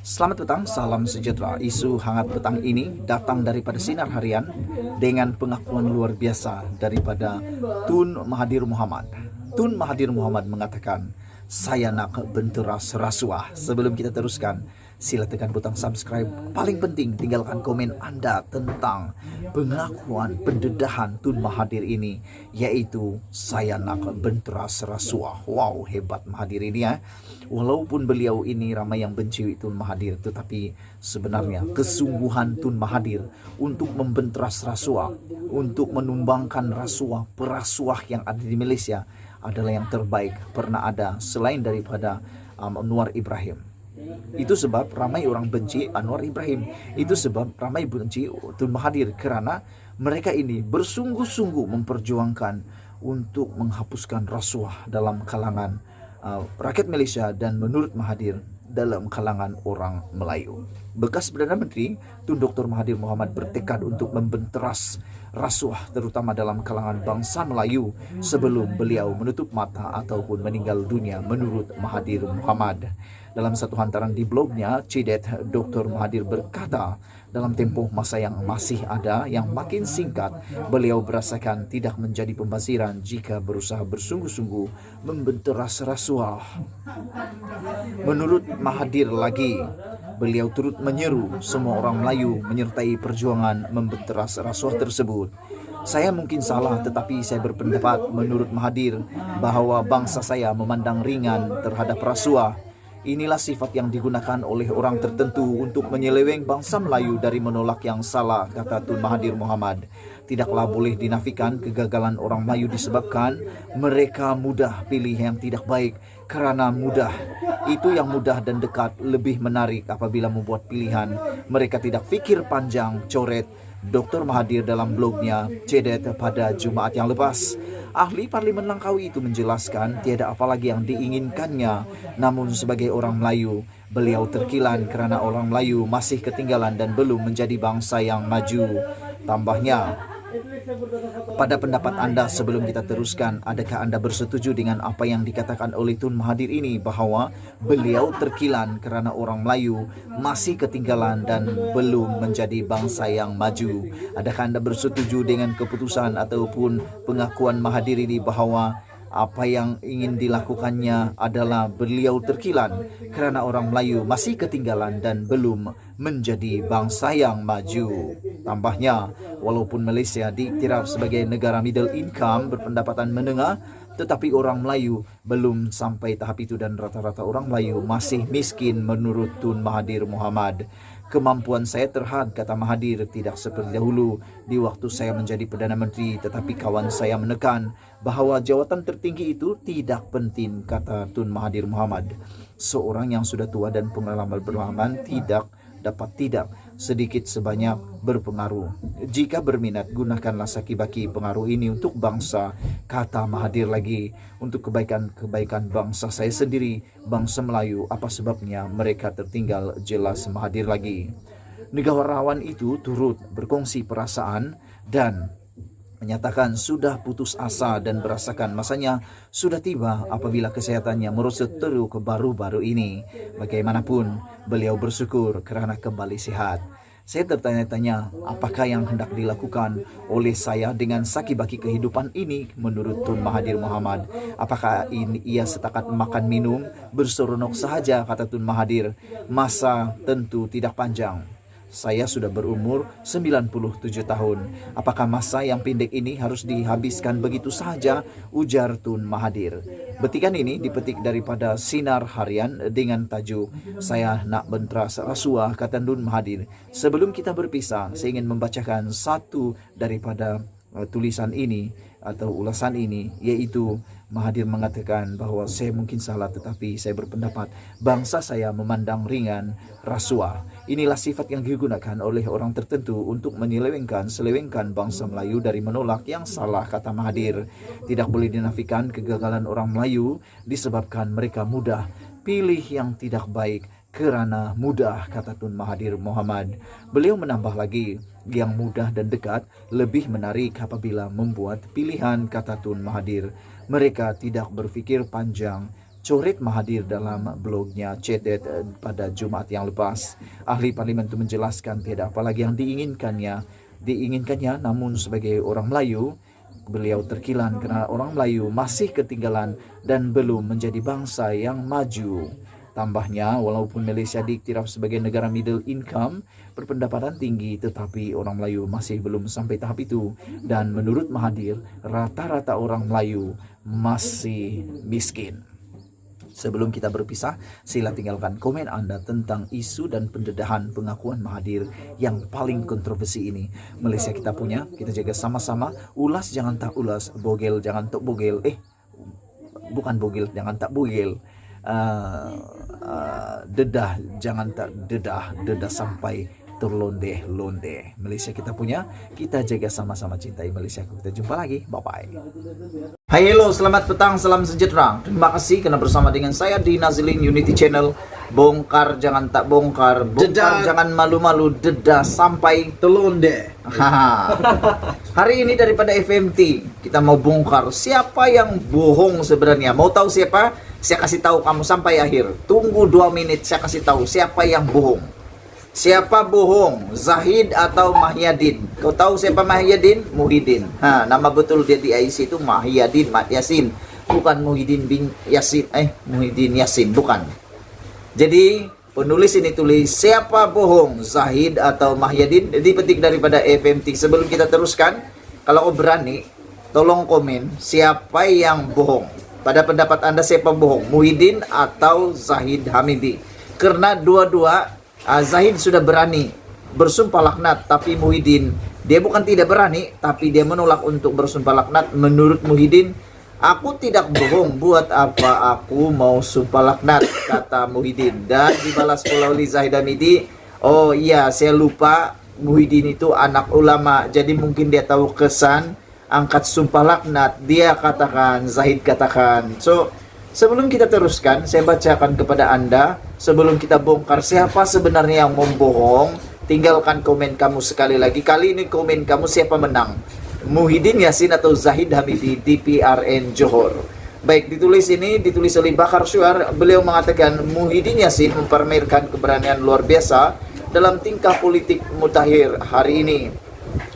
Selamat petang, salam sejahtera. Isu hangat petang ini datang daripada Sinar Harian dengan pengakuan luar biasa daripada Tun Mahathir Mohamad. Tun Mahathir Mohamad mengatakan, saya nak benteras rasuah. Sebelum kita teruskan, sila tekan butang subscribe. Paling penting, tinggalkan komen Anda tentang pengakuan pendedahan Tun Mahathir ini, yaitu saya nak benteras rasuah. Wow, hebat Mahathir ini ya. Walaupun beliau ini ramai yang benci Tun Mahathir, tetapi sebenarnya kesungguhan Tun Mahathir untuk membenteras rasuah, untuk menumbangkan rasuah, perasuah yang ada di Malaysia adalah yang terbaik pernah ada selain daripada Anwar Ibrahim. Itu sebab ramai orang benci Anwar Ibrahim. Itu sebab ramai benci Tun Mahathir, kerana mereka ini bersungguh-sungguh memperjuangkan untuk menghapuskan rasuah dalam kalangan rakyat Malaysia dan menurut Mahathir dalam kalangan orang Melayu. Bekas Perdana Menteri Tun Dr. Mahathir Mohamad bertekad untuk membenteras rasuah terutama dalam kalangan bangsa Melayu sebelum beliau menutup mata ataupun meninggal dunia menurut Mahathir Mohamad. Dalam satu hantaran di blognya, Cidet Dr. Mahathir berkata, dalam tempoh masa yang masih ada yang makin singkat, beliau berasakan tidak menjadi pembaziran jika berusaha bersungguh-sungguh membenteras rasuah. Menurut Mahathir lagi, beliau turut menyeru semua orang Melayu menyertai perjuangan membenteras rasuah tersebut. Saya mungkin salah, tetapi saya berpendapat menurut Mahathir bahawa bangsa saya memandang ringan terhadap rasuah. Inilah sifat yang digunakan oleh orang tertentu untuk menyeleweng bangsa Melayu dari menolak yang salah, kata Tun Mahathir Mohamad. Tidaklah boleh dinafikan kegagalan orang Melayu disebabkan mereka mudah pilih yang tidak baik, kerana mudah. Itu yang mudah dan dekat lebih menarik apabila membuat pilihan. Mereka tidak fikir panjang, coret Dr. Mahathir dalam blognya Cedet pada Jumaat yang lepas. Ahli Parlimen Langkawi itu menjelaskan tiada apa lagi yang diinginkannya, namun sebagai orang Melayu, beliau terkilan kerana orang Melayu masih ketinggalan dan belum menjadi bangsa yang maju. Tambahnya, pada pendapat Anda sebelum kita teruskan, adakah Anda bersetuju dengan apa yang dikatakan oleh Tun Mahathir ini bahawa beliau terkilan kerana orang Melayu masih ketinggalan dan belum menjadi bangsa yang maju? Adakah Anda bersetuju dengan keputusan ataupun pengakuan Mahathir ini bahawa apa yang ingin dilakukannya adalah beliau terkilan kerana orang Melayu masih ketinggalan dan belum menjadi bangsa yang maju? Tambahnya, walaupun Malaysia diiktiraf sebagai negara middle income berpendapatan menengah, tetapi orang Melayu belum sampai tahap itu dan rata-rata orang Melayu masih miskin menurut Tun Mahathir Mohamad. Kemampuan saya terhad, kata Mahathir, tidak seperti dahulu di waktu saya menjadi Perdana Menteri, tetapi kawan saya menekan bahawa jawatan tertinggi itu tidak penting, kata Tun Mahathir Mohamad. Seorang yang sudah tua dan pengalaman tidak dapat tidak sedikit sebanyak berpengaruh. Jika berminat, gunakanlah saki-baki pengaruh ini untuk bangsa, kata Mahathir lagi, untuk kebaikan bangsa saya sendiri, bangsa Melayu. Apa sebabnya mereka tertinggal, jelas Mahathir lagi. Negarawan itu turut berkongsi perasaan dan menyatakan sudah putus asa dan berasakan masanya sudah tiba apabila kesehatannya merosot teruk baru-baru ini. Bagaimanapun, beliau bersyukur kerana kembali sihat. Saya tertanya-tanya, apakah yang hendak dilakukan oleh saya dengan saki-baki kehidupan ini menurut Tun Mahathir Mohamad? Apakah ia setakat makan minum berseronok sahaja, kata Tun Mahathir? Masa tentu tidak panjang. Saya sudah berumur 97 tahun. Apakah masa yang pendek ini harus dihabiskan begitu sahaja? Ujar Tun Mahathir. Petikan ini dipetik daripada Sinar Harian dengan tajuk Saya Nak Benteras Rasuah, kata Tun Mahathir. Sebelum kita berpisah, saya ingin membacakan satu daripada tulisan ini atau ulasan ini, yaitu Mahathir mengatakan bahawa saya mungkin salah, tetapi saya berpendapat bangsa saya memandang ringan rasuah. Inilah sifat yang digunakan oleh orang tertentu untuk selewengkan bangsa Melayu dari menolak yang salah, kata Mahathir. Tidak boleh dinafikan kegagalan orang Melayu disebabkan mereka mudah pilih yang tidak baik, kerana mudah, kata Tun Mahathir Mohamad. Beliau menambah lagi, yang mudah dan dekat lebih menarik apabila membuat pilihan, kata Tun Mahathir. Mereka tidak berfikir panjang, Coret Mahathir dalam blognya Cedet pada Jumat yang lepas. Ahli parlimen itu menjelaskan tiada apa lagi yang diinginkannya, namun sebagai orang Melayu, beliau terkilan karena orang Melayu masih ketinggalan dan belum menjadi bangsa yang maju. Tambahnya, walaupun Malaysia diiktiraf sebagai negara middle income, berpendapatan tinggi, tetapi orang Melayu masih belum sampai tahap itu. Dan menurut Mahathir, rata-rata orang Melayu masih miskin. Sebelum kita berpisah, sila tinggalkan komen Anda tentang isu dan pendedahan pengakuan Mahathir yang paling kontroversi ini. Malaysia kita punya, kita jaga sama-sama. Ulas jangan tak ulas, bogel jangan tak bogel. Bukan bogel, jangan tak bogel. Dedah jangan tak dedah sampai terlonde-londe. Malaysia kita punya, kita jaga sama-sama, cintai Malaysia. Kita jumpa lagi, bye-bye. Hai, hello, selamat petang, salam sejahtera. Terima kasih karena bersama dengan saya di Nazilin Unity Channel. Bongkar jangan tak bongkar, dedah jangan malu-malu, dedah sampai terlonde. Hari ini daripada FMT kita mau bongkar siapa yang bohong sebenarnya. Mau tahu siapa? Saya kasih tahu kamu sampai akhir. Tunggu 2 menit, saya kasih tahu siapa yang bohong. Siapa bohong? Zahid atau Mahyadin? Kau tahu siapa Mahyadin? Muhyiddin. Nama betul dia di IC itu Mahyadin Mat Yasin, bukan Muhyiddin bin Yasin. Muhyiddin Yasin, bukan. Jadi penulis ini tulis siapa bohong? Zahid atau Mahyadin? Dipetik daripada FMT. Sebelum kita teruskan, kalau kau berani, tolong komen siapa yang bohong. Pada pendapat Anda siapa bohong? Muhyiddin atau Zahid Hamidi? Karena dua-dua Zahid sudah berani bersumpah laknat, tapi Muhyiddin dia bukan tidak berani, tapi dia menolak untuk bersumpah laknat. Menurut Muhyiddin, aku tidak bohong, buat apa aku mau sumpah laknat, kata Muhyiddin. Dan dibalas pula oleh Zahid Hamidi, oh iya saya lupa Muhyiddin itu anak ulama, jadi mungkin dia tahu kesan angkat sumpah laknat. Dia katakan, Zahid katakan. So sebelum kita teruskan, saya bacakan kepada Anda. Sebelum kita bongkar siapa sebenarnya yang membohong, tinggalkan komen kamu sekali lagi. Kali ini komen kamu siapa menang, Muhyiddin Yasin atau Zahid Hamidi di PRN Johor. Baik, ditulis oleh Bakar Syuar. Beliau mengatakan Muhyiddin Yasin mempermainkan keberanian luar biasa dalam tingkah politik mutakhir hari ini.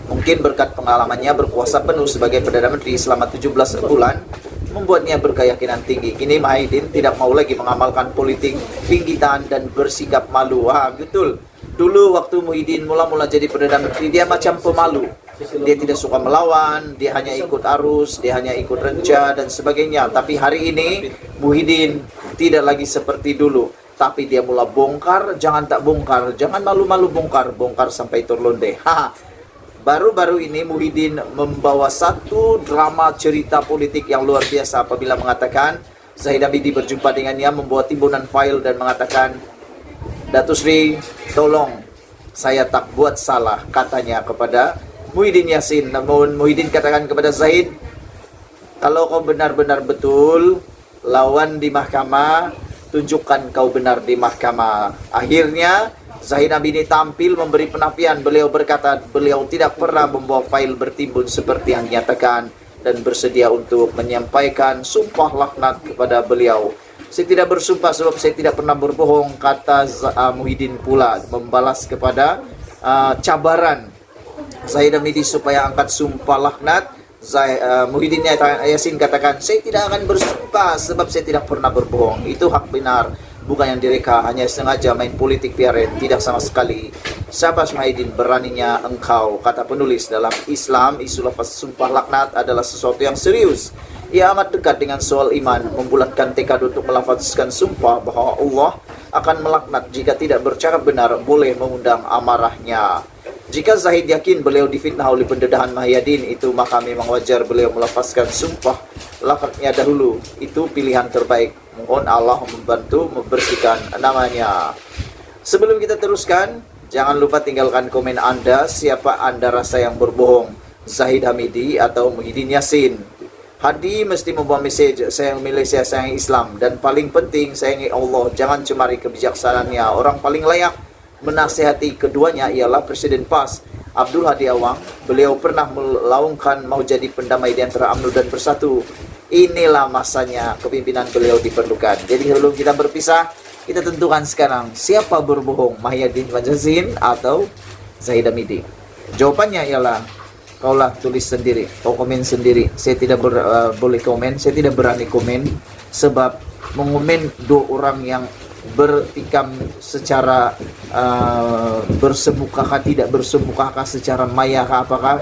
Mungkin berkat pengalamannya berkuasa penuh sebagai Perdana Menteri selama 17 bulan, membuatnya berkeyakinan tinggi. Kini Muhyiddin tidak mau lagi mengamalkan politik pinggitan dan bersikap malu. Betul. Dulu waktu Muhyiddin mula-mula jadi Perdana Menteri, dia macam pemalu. Dia tidak suka melawan, dia hanya ikut arus, dia hanya ikut renca dan sebagainya. Tapi hari ini Muhyiddin tidak lagi seperti dulu. Tapi dia mula bongkar, jangan tak bongkar, jangan malu-malu bongkar sampai terlonde. Baru-baru ini Muhyiddin membawa satu drama cerita politik yang luar biasa apabila mengatakan Zahid Hamidi berjumpa dengannya, membawa timbunan file dan mengatakan, Datuk Sri, tolong saya tak buat salah, katanya kepada Muhyiddin Yasin. Namun Muhyiddin katakan kepada Zahid, kalau kau benar-benar betul lawan di mahkamah, tunjukkan kau benar di mahkamah. Akhirnya Zahid Hamidi tampil memberi penafian. Beliau berkata beliau tidak pernah membawa fail bertimbun seperti yang dinyatakan dan bersedia untuk menyampaikan sumpah laknat kepada beliau. Saya tidak bersumpah sebab saya tidak pernah berbohong, kata Muhyiddin pula membalas kepada cabaran Zahid Hamidi supaya angkat sumpah laknat. Muhyiddin Yasin katakan, saya tidak akan bersumpah sebab saya tidak pernah berbohong. Itu hak benar, bukan yang direka, hanya sengaja main politik PRN, tidak sama sekali. Siapa Muhyiddin, beraninya engkau, kata penulis. Dalam Islam, isu lafaz sumpah laknat adalah sesuatu yang serius. Ia amat dekat dengan soal iman, membulatkan tekad untuk melafazkan sumpah bahwa Allah akan melaknat jika tidak bercakap benar, boleh mengundang amarahnya. Jika Zahid yakin beliau difitnah oleh pendedahan Muhyiddin itu, maka memang wajar beliau melafazkan sumpah laknatnya dahulu. Itu pilihan terbaik. Mohon Allah membantu membersihkan namanya. Sebelum kita teruskan, jangan lupa tinggalkan komen Anda. Siapa Anda rasa yang berbohong, Zahid Hamidi atau Muhyiddin Yasin? Hadi mesti membawa mesej sayang Malaysia, sayang Islam, dan paling penting sayangi Allah. Jangan cemari kebijaksanaannya. Orang paling layak menasihati keduanya ialah Presiden PAS Abdul Hadi Awang. Beliau pernah melaungkan mau jadi pendamai di antara UMNO dan Bersatu. inilah masanya kepimpinan beliau diperlukan. Jadi sebelum kita berpisah, kita tentukan sekarang siapa berbohong, Mahyadin Pancasila atau Zahid Hamidi. Jawabannya ialah kaulah tulis sendiri, kau komen sendiri. Saya tidak boleh komen, saya tidak berani komen, sebab mengomen dua orang yang bertikam secara bersemukakah tidak bersemukakah, secara mayakah apakah,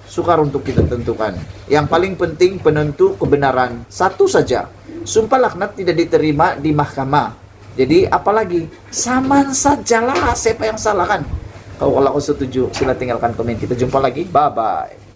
sukar untuk kita tentukan. Yang paling penting penentu kebenaran satu saja, sumpah laknat tidak diterima di mahkamah. Jadi apalagi saman sajalah, siapa yang salah kan. Kalau kau setuju, sila tinggalkan komen. Kita jumpa lagi, bye bye.